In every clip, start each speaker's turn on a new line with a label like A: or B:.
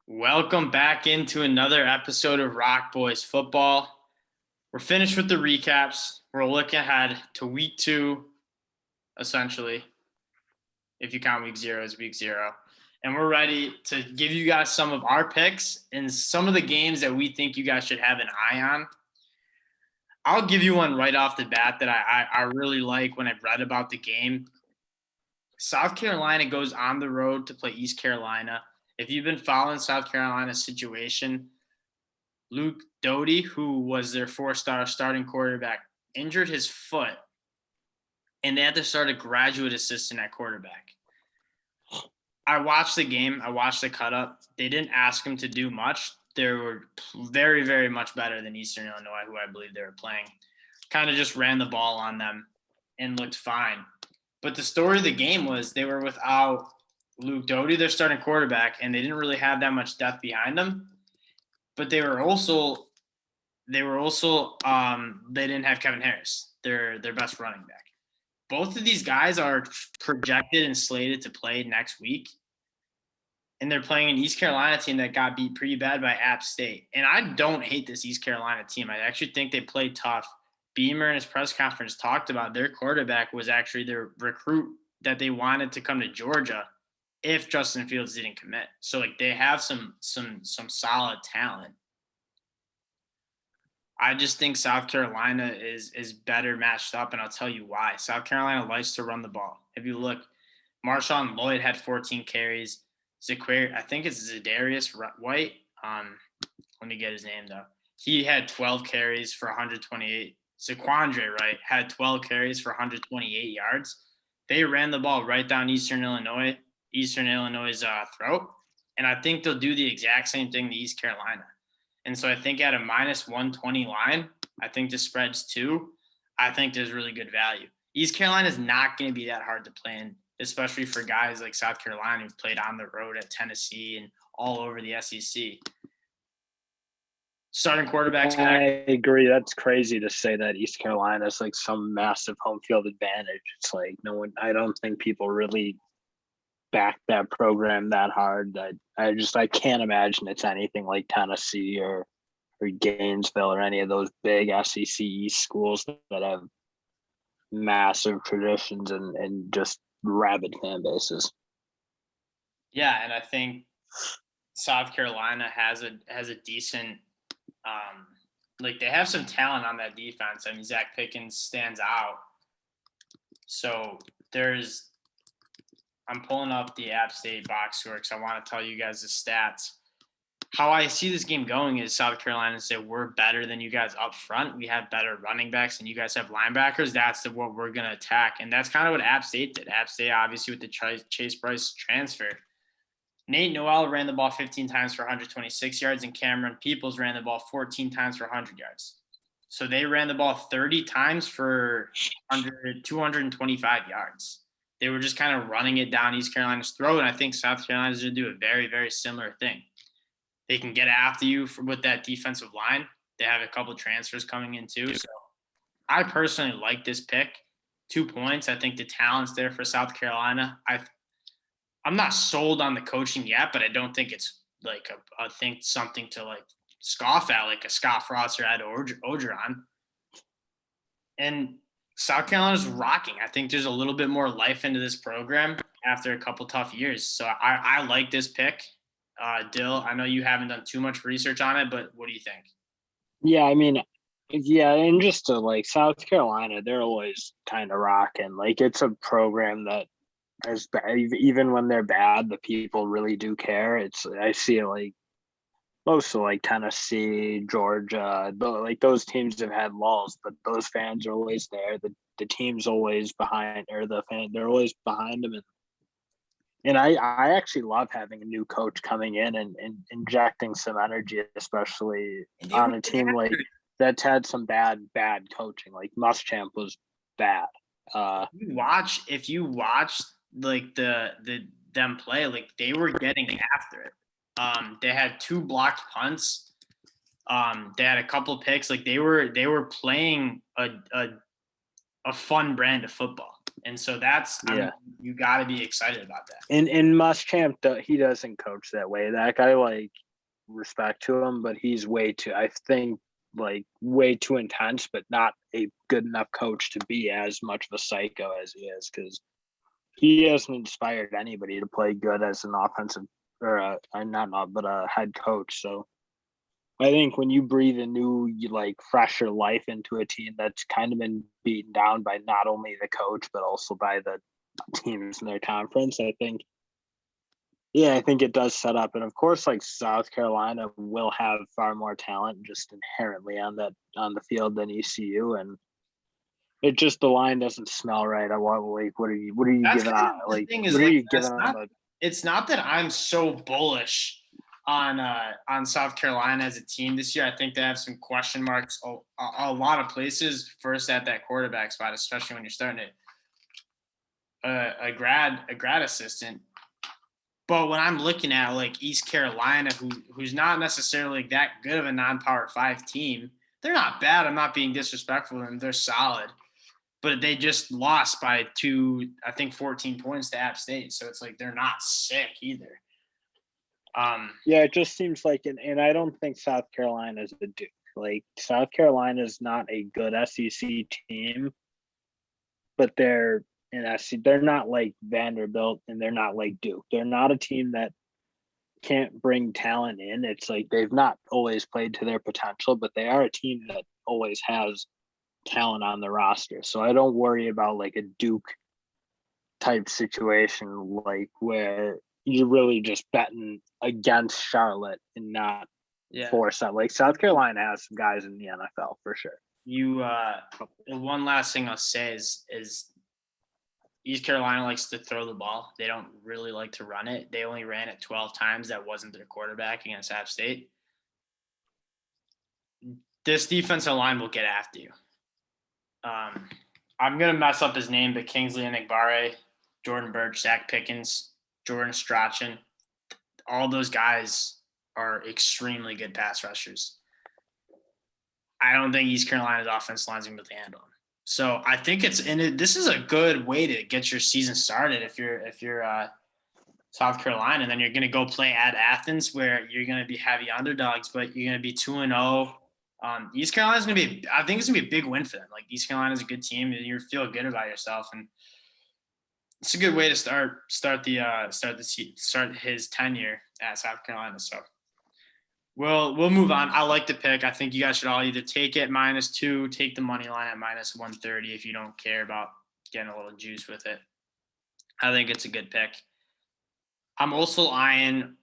A: Welcome back into another episode of Rock Boys Football. We're finished with the recaps. We're looking ahead to week 2, essentially. If you count week 0 as week 0. And we're ready to give you guys some of our picks and some of the games that we think you guys should have an eye on. I'll give you one right off the bat that I really like when I've read about the game. South Carolina goes on the road to play East Carolina. If you've been following South Carolina's situation, Luke Doty, who was their 4-star starting quarterback, injured his foot, and they had to start a graduate assistant at quarterback. I watched the game. I watched the cut-up. They didn't ask him to do much. They were very, very much better than Eastern Illinois, who I believe they were playing. Kind of just ran the ball on them and looked fine. But the story of the game was they were without Luke Doty, their starting quarterback, and they didn't really have that much depth behind them. But they didn't have Kevin Harris, their best running back. Both of these guys are projected and slated to play next week. And they're playing an East Carolina team that got beat pretty bad by App State. And I don't hate this East Carolina team. I actually think they played tough. Beamer in his press conference talked about their quarterback was actually their recruit that they wanted to come to Georgia if Justin Fields didn't commit. So they have some solid talent. I just think South Carolina is better matched up, and I'll tell you why. South Carolina likes to run the ball. If you look, Marshawn Lloyd had 14 carries. I think it's Zadarius White. Let me get his name, though. He had 12 carries for 128. Zaquandre Wright had 12 carries for 128 yards. They ran the ball right down Eastern Illinois' throat, and I think they'll do the exact same thing to East Carolina. And so I think at a minus 120 line, I think the spread's 2. I think there's really good value. East Carolina is not going to be that hard to play in, especially for guys like South Carolina who've played on the road at Tennessee and all over the SEC. Starting quarterbacks.
B: I agree. That's crazy to say that East Carolina is like some massive home field advantage. It's like I don't think people really back that program that hard. I can't imagine it's anything like Tennessee or Gainesville or any of those big SEC East schools that have massive traditions and just rabid fan bases.
A: Yeah, and I think South Carolina has a decent they have some talent on that defense. I mean, Zach Pickens stands out. So I'm pulling up the App State box score because I want to tell you guys the stats. How I see this game going is South Carolina say we're better than you guys up front. We have better running backs and you guys have linebackers. That's what we're going to attack. And that's kind of what App State did. App State, obviously, with the Chase Bryce transfer. Nate Noel ran the ball 15 times for 126 yards, and Cameron Peoples ran the ball 14 times for 100 yards. So they ran the ball 30 times for 225 yards. They were just kind of running it down East Carolina's throat, and I think South Carolina's going to do a very, very similar thing. They can get after you with that defensive line. They have a couple transfers coming in too. So I personally like this pick. 2 points. I think the talent's there for South Carolina. I'm not sold on the coaching yet, but I don't think it's something to scoff at, like a Scott Frost or Ed Orgeron. And South Carolina's rocking. I think there's a little bit more life into this program after a couple tough years. So I like this pick. Dill, I know you haven't done too much research on it, but what do you think?
B: Yeah, I mean, and just to South Carolina, they're always kind of rocking. It's a program that is bad. Even when they're bad, the people really do care. I see it most of Tennessee, Georgia, those teams have had lulls, but those fans are always there. The team's always behind, or they're always behind them. And I actually love having a new coach coming in and injecting some energy, especially on a team that's had some bad coaching. Muschamp was bad.
A: If you watch them play, they were getting after it. They had 2 blocked punts. They had a couple picks. They were playing a fun brand of football. And so that's, I mean, you got to be excited about that.
B: And Muschamp, he doesn't coach that way. That guy, like, respect to him, but he's way too, I think, like, way too intense, but not a good enough coach to be as much of a psycho as he is, because he hasn't inspired anybody to play good as an offensive or a head coach. So I think when you breathe a new, like, fresher life into a team that's kind of been beaten down by not only the coach but also by the teams in their conference, I think it does set up. And of course, like, South Carolina will have far more talent just inherently on the field than ECU, and it just, the line doesn't smell right. What are you
A: That's
B: giving
A: kind
B: on?
A: of the
B: Like,
A: thing is,
B: what are
A: like,
B: you giving on?
A: it's not that I'm so bullish on South Carolina as a team this year. I think they have some question marks a lot of places. First at that quarterback spot, especially when you're starting it. A grad assistant. But when I'm looking at, like, East Carolina, who's not necessarily that good of a non-Power 5 team, they're not bad. I'm not being disrespectful to them. They're solid. But they just lost by 14 points to App State. So it's like they're not sick either.
B: Yeah, it just seems like, and I don't think South Carolina is a Duke. Like, South Carolina is not a good SEC team, but they're an SEC. They're not like Vanderbilt, and they're not like Duke. They're not a team that can't bring talent in. It's like they've not always played to their potential, but they are a team that always has talent on the roster. So I don't worry about, like, a Duke type situation, like, where you're really just betting against Charlotte and not force that. Like, South Carolina has some guys in the NFL for sure.
A: One last thing I'll say is East Carolina likes to throw the ball. They don't really like to run it. They only ran it 12 times. That wasn't their quarterback against App State. This defensive line will get after you. I'm going to mess up his name, but Kingsley Enagbare, Jordan Birch, Zach Pickens, Jordan Strachan, all those guys are extremely good pass rushers. I don't think East Carolina's offense line's going to be able to handle them. So I think this is a good way to get your season started if you're South Carolina, and then you're going to go play at Athens where you're going to be heavy underdogs, but you're going to be 2-0. East Carolina's going to be, I think it's going to be a big win for them. Like, East Carolina's a good team, and you feel good about yourself, and it's a good way to start his tenure at South Carolina. So we'll move on. I like the pick. I think you guys should all either take it -2, take the money line at -130 if you don't care about getting a little juice with it. I think it's a good pick. I'm also eyeing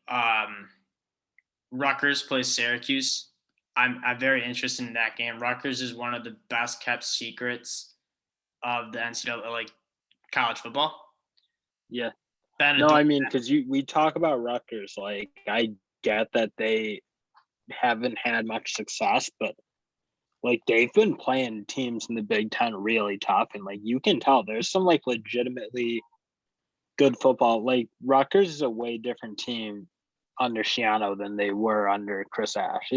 A: Rutgers plays Syracuse. I'm very interested in that game. Rutgers is one of the best kept secrets of the NCAA, like, college football.
B: Yeah. No, I mean, because we talk about Rutgers, like, I get that they haven't had much success, but, like, they've been playing teams in the Big Ten really tough, and, like, you can tell there's some, like, legitimately good football. Like, Rutgers is a way different team under Shiano than they were under Chris Ash.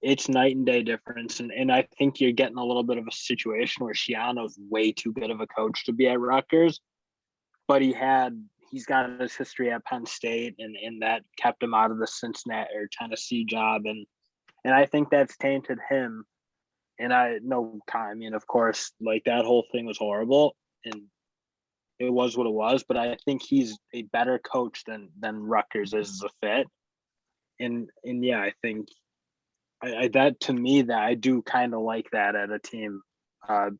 B: It's night and day difference, and I think you're getting a little bit of a situation where Shiano's way too good of a coach to be at Rutgers, but he's got his history at Penn State, and that kept him out of the Cincinnati or Tennessee job, and I think that's tainted him. And I mean, of course, like, that whole thing was horrible, and it was what it was, but I think he's a better coach than Rutgers is as a fit. And yeah, I think that, to me, that I do kind of like that at a team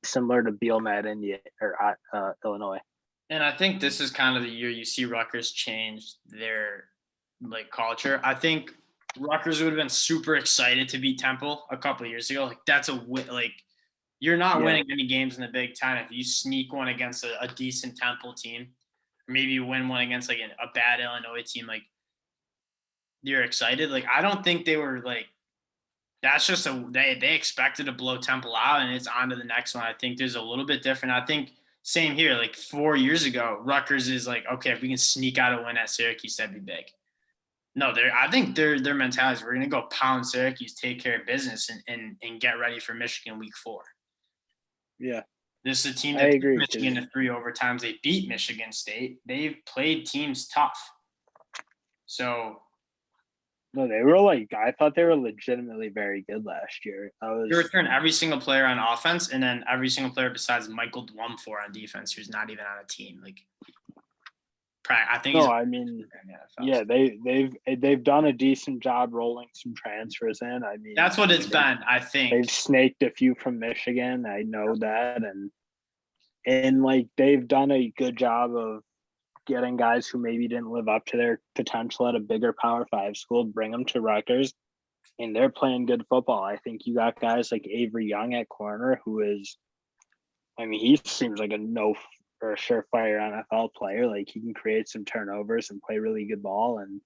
B: similar to Bielema at India or Illinois.
A: And I think this is kind of the year you see Rutgers change their, like, culture. I think Rutgers would have been super excited to beat Temple a couple of years ago. Like, that's a win. Like, you're not winning any games in the Big Ten if you sneak one against a decent Temple team, or maybe you win one against, like, a bad Illinois team. Like, you're excited. Like, I don't think they were, like, that's just they expected to blow Temple out, and it's on to the next one. I think there's a little bit different. I think same here. Like, 4 years ago, Rutgers is like, okay, if we can sneak out a win at Syracuse, that'd be big. No, I think their mentality is, we're going to go pound Syracuse, take care of business, and get ready for Michigan week 4.
B: Yeah.
A: This is a team
B: I
A: that took
B: agree,
A: Michigan
B: 'cause-
A: to 3 overtimes. They beat Michigan State. They've played teams tough. So
B: No, they were like, I thought they were legitimately very good last year.
A: you return every single player on offense, and then every single player besides Michael Dwumfor on defense, who's not even on a team. Like, I think he's
B: No, I mean,
A: in the NFL.
B: yeah, they've done a decent job rolling some transfers in. I mean,
A: That's what it's been, I
B: they've
A: think.
B: snaked a few from Michigan. I know that, and like they've done a good job of getting guys who maybe didn't live up to their potential at a bigger Power 5 school, bring them to Rutgers, and they're playing good football. I think you got guys like Avery Young at corner, who is, I mean, he seems like a no or a surefire NFL player. Like he can create some turnovers and play really good ball. And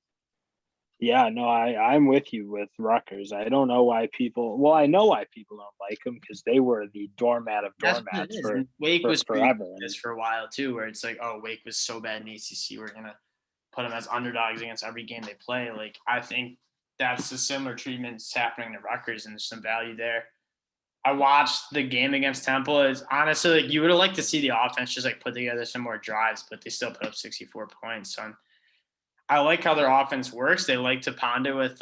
B: yeah, no, I'm with you with Rutgers. I don't know why people. Well, I know why people don't like them, because they were the doormat of
A: That's what it
B: doormats
A: is.
B: for
A: And Wake was
B: forever.
A: this for a while too, where it's like, oh, Wake was so bad in ACC, we're gonna put them as underdogs against every game they play. Like, I think that's the similar treatment that's happening to Rutgers, and there's some value there. I watched the game against Temple. Is honestly, like, you would have liked to see the offense just like put together some more drives, but they still put up 64 points. So I like how their offense works. They like to pound it with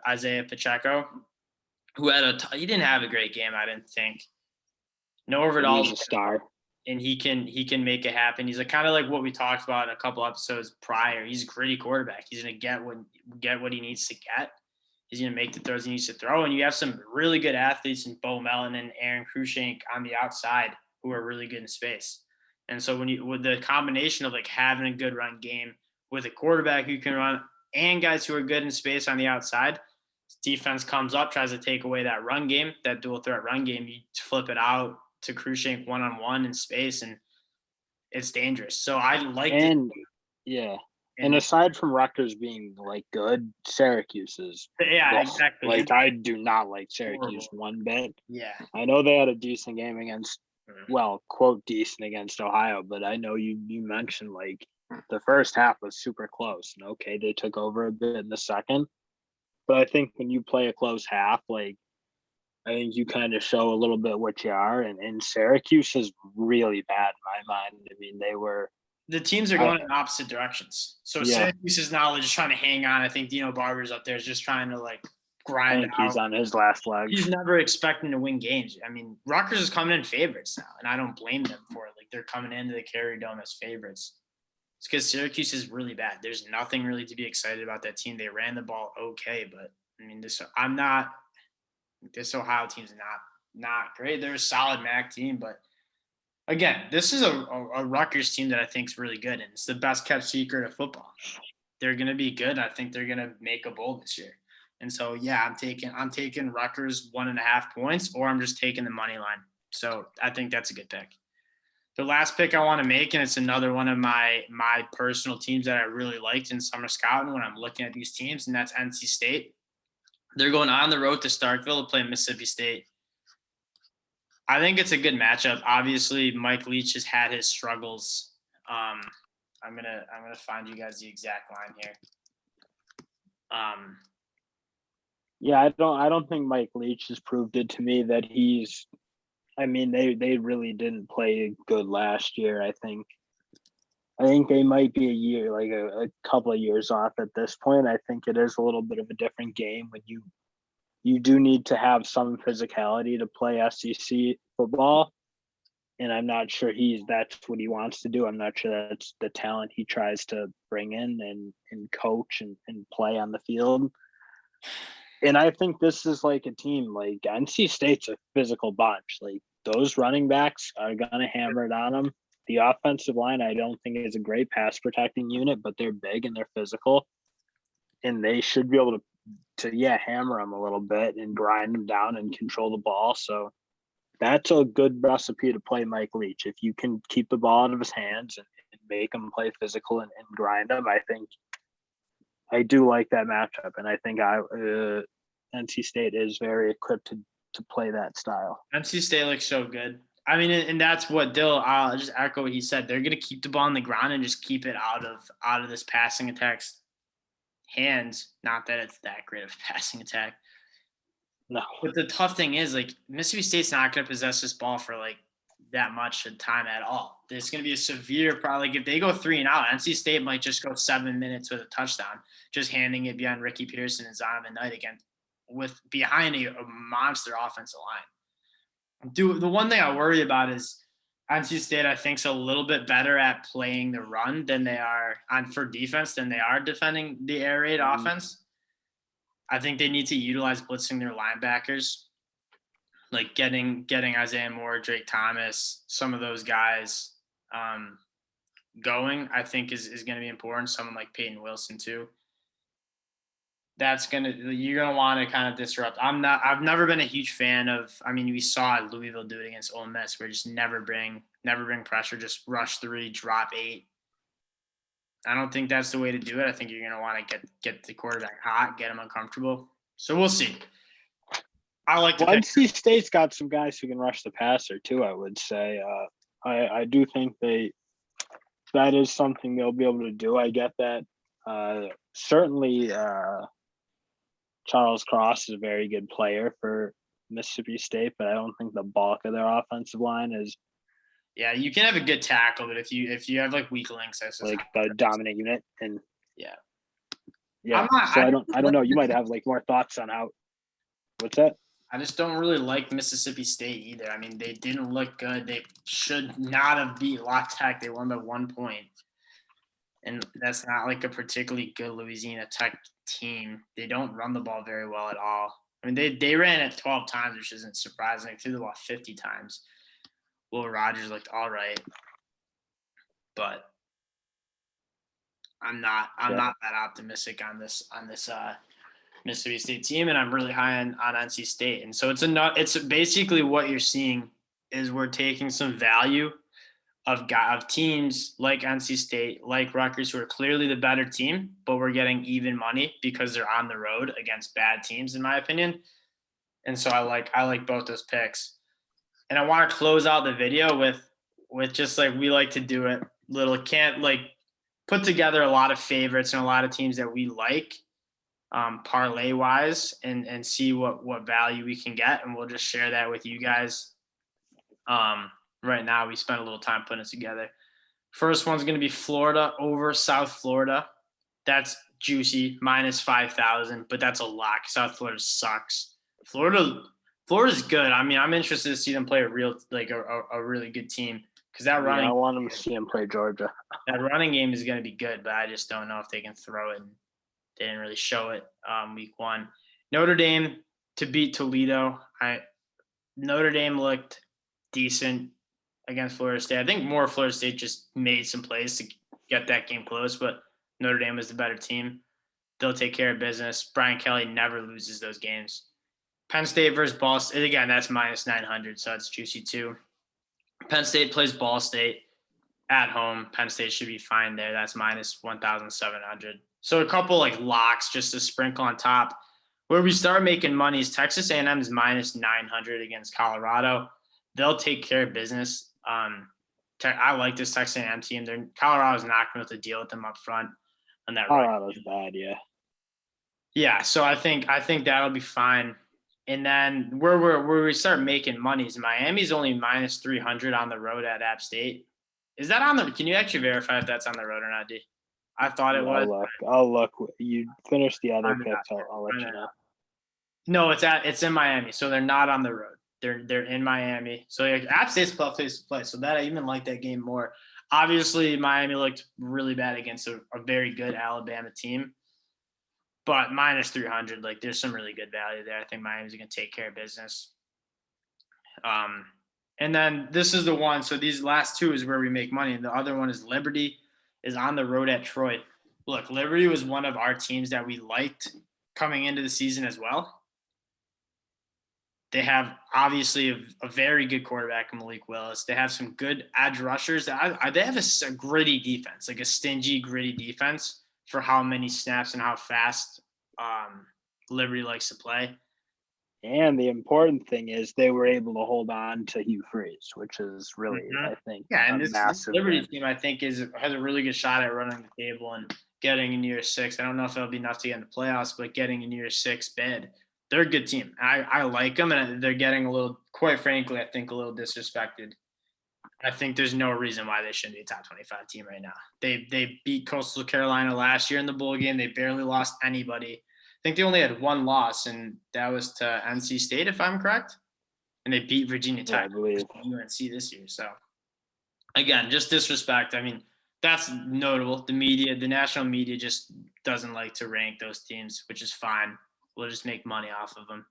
A: Isaiah Pacheco, who had he didn't have a great game, I didn't think. No overall,
B: He's a star.
A: and he can make it happen. He's kind of like what we talked about in a couple episodes prior. He's a gritty quarterback. He's gonna get what he needs to get. He's gonna make the throws he needs to throw. And you have some really good athletes in Bo Mellon and Aaron Cruikshank on the outside who are really good in space. And so with the combination of like having a good run game with a quarterback who can run and guys who are good in space on the outside, defense comes up, tries to take away that run game, that dual threat run game. You flip it out to Cruikshank one-on-one in space, and it's dangerous. So I like it.
B: And yeah. And aside from Rutgers being like good, Syracuse is
A: exactly.
B: Like I do not like Syracuse
A: horrible.
B: one bit.
A: Yeah.
B: I know they had a decent game against, well, quote decent against Ohio, but I know you mentioned like the first half was super close. And okay, they took over a bit in the second. But I think when you play a close half, like I think you kind of show a little bit what you are. And Syracuse is really bad in my mind. I mean,
A: the teams are going in opposite directions. So Syracuse is now just trying to hang on. I think Dino Barber's up there is just trying to like grind out.
B: He's on his last leg.
A: He's never expecting to win games. I mean, Rutgers is coming in favorites now, and I don't blame them for it. Like, they're coming into the Carrier Dome as favorites. It's because Syracuse is really bad. There's nothing really to be excited about that team. They ran the ball okay, but I mean, this Ohio team's not great. They're a solid MAC team, but again, this is a Rutgers team that I think is really good, and it's the best kept secret of football. They're going to be good. I think they're going to make a bowl this year. And so, yeah, I'm taking Rutgers 1.5 points, or I'm just taking the money line. So I think that's a good pick. The last pick I want to make, and it's another one of my personal teams that I really liked in summer scouting when I'm looking at these teams, and that's NC State. They're going on the road to Starkville to play Mississippi State. I think it's a good matchup. Obviously, Mike Leach has had his struggles. I'm gonna find you guys the exact line here.
B: Yeah, I don't think Mike Leach has proved it to me that he's. I mean, they really didn't play good last year. I think they might be a year, like a couple of years off at this point. I think it is a little bit of a different game when you do need to have some physicality to play SEC football. And I'm not sure that's what he wants to do. I'm not sure that's the talent he tries to bring in and coach and play on the field. And I think this is like a team, like NC State's a physical bunch. Like those running backs are going to hammer it on them. The offensive line, I don't think is a great pass protecting unit, but they're big and they're physical. And they should be able to hammer them a little bit and grind them down and control the ball. So that's a good recipe to play Mike Leach. If you can keep the ball out of his hands and make him play physical and grind him, I think I do like that matchup. And I think NC State is very equipped to play that style.
A: NC State looks so good. I mean, and that's what I'll just echo what he said. They're going to keep the ball on the ground and just keep it out of this passing attack's hands. Not that it's that great of a passing attack.
B: No.
A: But the tough thing is, like, Mississippi State's not going to possess this ball for like that much time at all. There's going to be a severe, probably if they go 3-and-out, NC State might just go 7 minutes with a touchdown, just handing it behind Ricky Pearson and Zonovan Knight again, with behind a monster offensive line. The one thing I worry about is NC State, I think, is a little bit better at playing the run than they are for defense than they are defending the air raid offense. I think they need to utilize blitzing their linebackers, like getting Isaiah Moore, Drake Thomas, some of those guys going, I think is going to be important. Someone like Peyton Wilson too. You're going to want to kind of disrupt. I've never been a huge fan of, I mean, we saw Louisville do it against Ole Miss, where just never bring pressure, just rush 3, drop 8. I don't think that's the way to do it. I think you're going to want to get the quarterback hot, get him uncomfortable. So we'll see. I like to
B: NC State's got some guys who can rush the passer too, I would say. I do think that is something they'll be able to do. I get that. Certainly Charles Cross is a very good player for Mississippi State, but I don't think the bulk of their offensive line is.
A: Yeah, you can have a good tackle, but if you have like weak links, that's
B: like a dominant unit. And
A: yeah.
B: I don't know. You might have like more thoughts on how. What's that?
A: I just don't really like Mississippi State either. I mean, they didn't look good. They should not have beat La Tech. They won by 1 point. And that's not like a particularly good Louisiana Tech team. They don't run the ball very well at all. I mean, they ran it 12 times, which isn't surprising. They threw the ball 50 times. Will Rogers looked all right. But I'm not that optimistic on this Mississippi State team, and I'm really high on NC State. And so it's basically what you're seeing is we're taking some value of teams like NC State, like Rutgers, who are clearly the better team, but we're getting even money because they're on the road against bad teams, in my opinion. And so I like both those picks. And I want to close out the video with just like we like to do it, put together a lot of favorites and a lot of teams that we like. Parlay wise and see what value we can get, and we'll just share that with you guys. Right now we spent a little time putting it together. First one's going to be Florida over South Florida. That's juicy, minus 5,000, but that's a lock. South Florida sucks. Florida's good. I mean, I'm interested to see them play a really good team, because that running.
B: I want them to see them play Georgia.
A: That running game is going to be good, but I just don't know if they can throw it. They didn't really show it week 1. Notre Dame to beat Toledo. Notre Dame looked decent against Florida State. I think more Florida State just made some plays to get that game close, but Notre Dame was the better team. They'll take care of business. Brian Kelly never loses those games. Penn State versus Ball State. Again, that's minus 900, so that's juicy too. Penn State plays Ball State at home. Penn State should be fine there. That's minus 1,700. So a couple like locks just to sprinkle on top. Where we start making money is Texas A&M is minus 900 against Colorado. They'll take care of business. I like this Texas A&M team. Colorado's not going to have to deal with them up front on that.
B: Colorado's bad, yeah.
A: Yeah, so I think that'll be fine. And then where we start making money is Miami's only minus 300 on the road at App State. Is that on the? Can you actually verify if that's on the road or not, D? I thought it was.
B: I'll look. You finish the other picks. I'll let you know.
A: No, it's in Miami, so they're not on the road. They're in Miami. So App State's tough place to play. So that I even like that game more. Obviously, Miami looked really bad against a very good Alabama team. But minus 300, like there's some really good value there. I think Miami's going to take care of business. And then this is the one. So these last two is where we make money. And the other one is Liberty is on the road at Troy. Look, Liberty was one of our teams that we liked coming into the season as well. They have obviously a very good quarterback in Malik Willis. They have some good edge rushers. They have a gritty defense, like a stingy, gritty defense for how many snaps and how fast Liberty likes to play.
B: And the important thing is they were able to hold on to Hugh Freeze, which is really, I think,
A: and
B: this
A: Liberty team, I think, has a really good shot at running the table and getting in year 6. I don't know if it'll be enough to get in the playoffs, but getting in year 6 bid. They're a good team. I like them, and they're getting a little, quite frankly, I think a little disrespected I think there's no reason why they shouldn't be a top 25 team right now. They beat Coastal Carolina last year in the bowl game. They barely lost anybody. I think they only had one loss, and that was to NC State, if I'm correct. And they beat Virginia
B: Yeah, I
A: Tech,
B: believe.
A: UNC this year. So again, just disrespect. I mean, that's notable. The national media just doesn't like to rank those teams, which is fine. We'll just make money off of them.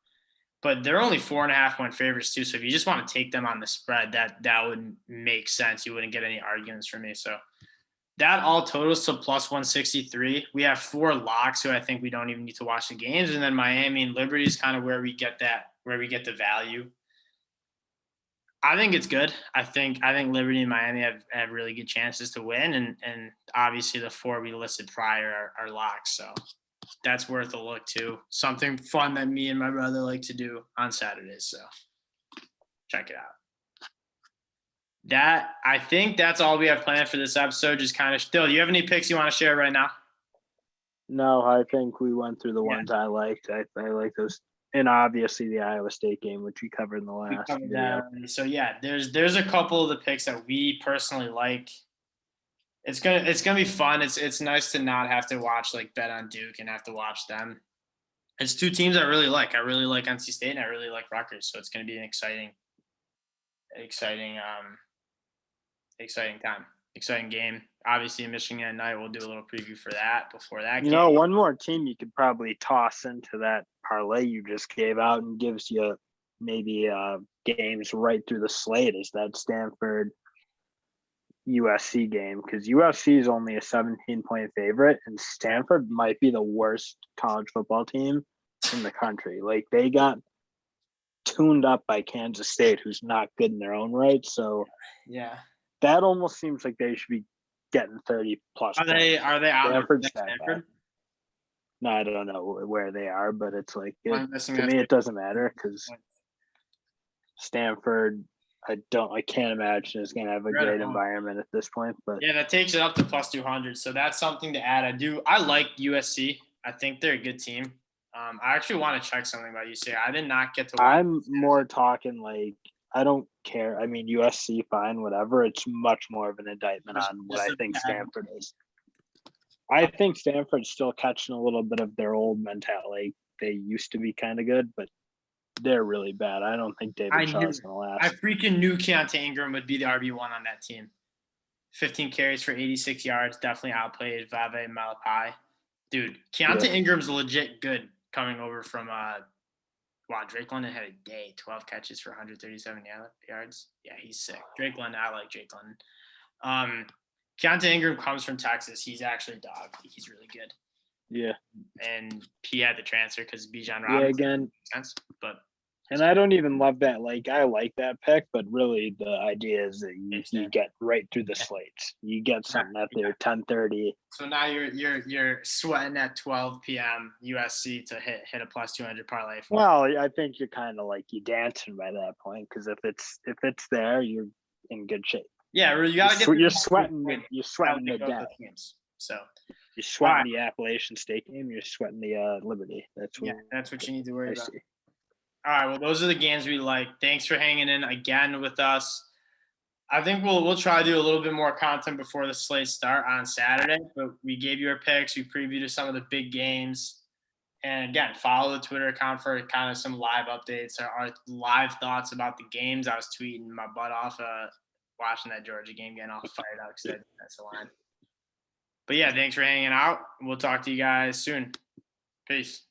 A: But they're only 4.5-point favorites too. So if you just want to take them on the spread, that would make sense. You wouldn't get any arguments from me. So that all totals to plus 163. We have 4 locks, so I think we don't even need to watch the games. And then Miami and Liberty is kind of where we get the value. I think it's good. I think Liberty and Miami have really good chances to win, and obviously the 4 we listed prior are locks. So that's worth a look too. Something fun that me and my brother like to do on Saturdays. So check it out. I think that's all we have planned for this episode. Just kind of still, do you have any picks you want to share right now?
B: No, I think we went through the ones I liked. I like those. And obviously the Iowa State game, which we covered in the last video.
A: So yeah, there's a couple of the picks that we personally like. It's gonna be fun. It's nice to not have to watch like bet on Duke and have to watch them. It's 2 teams I really like. I really like NC State and I really like Rutgers. So it's gonna be an exciting time, exciting game. Obviously, Michigan at night. We'll do a little preview for that before that.
B: You know, one more team you could probably toss into that parlay you just gave out and gives you maybe games right through the slate is that Stanford USC game, because USC is only a 17-point favorite and Stanford might be the worst college football team in the country. Like they got tuned up by Kansas State, who's not good in their own right. So
A: yeah,
B: that almost seems like they should be getting 30 plus.
A: Are they on
B: Stanford? No, I don't know where they are, but it's like to me it doesn't matter because Stanford, I can't imagine is going to have a great environment at this point. But
A: yeah, that takes it up to plus 200. So that's something to add. I like USC. I think they're a good team. I actually want to check something about USC. I did not get to watch.
B: I'm more talking like I don't care. I mean, USC, fine, whatever. It's much more of an indictment on what I think Stanford is. I think Stanford's still catching a little bit of their old mentality. They used to be kind of good, but they're really bad. I don't think David Shaw is going to last.
A: I freaking knew Keontae Ingram would be the RB1 on that team. 15 carries for 86 yards. Definitely outplayed Vave Malapai. Dude, Keontae Ingram's legit good coming over from Drake London had a day. 12 catches for 137 yards. Yeah, he's sick. Drake London, I like Drake London. Keontae Ingram comes from Texas. He's actually a dog. He's really good.
B: Yeah.
A: And he had the transfer because Bijan Robinson.
B: Yeah, again.
A: Makes sense, but.
B: And I don't even love that. Like, I like that pick, but really the idea is that you get right through the slates. You get something at there 10:30.
A: So now you're sweating at 12 p.m. USC to hit a plus 200 parlay.
B: Well, I think you're kind of like you dancing by that point because if it's there, you're in good shape.
A: Yeah, you gotta
B: you're sweating the day.
A: So
B: you're sweating the Appalachian State game. You're sweating the Liberty. That's
A: what you need to worry about. All right, well, those are the games we like. Thanks for hanging in again with us. I think we'll try to do a little bit more content before the slates start on Saturday. But we gave you our picks. We previewed some of the big games. And again, follow the Twitter account for kind of some live updates or our live thoughts about the games. I was tweeting my butt off watching that Georgia game, getting all fired up because that's the line. But yeah, thanks for hanging out. We'll talk to you guys soon. Peace.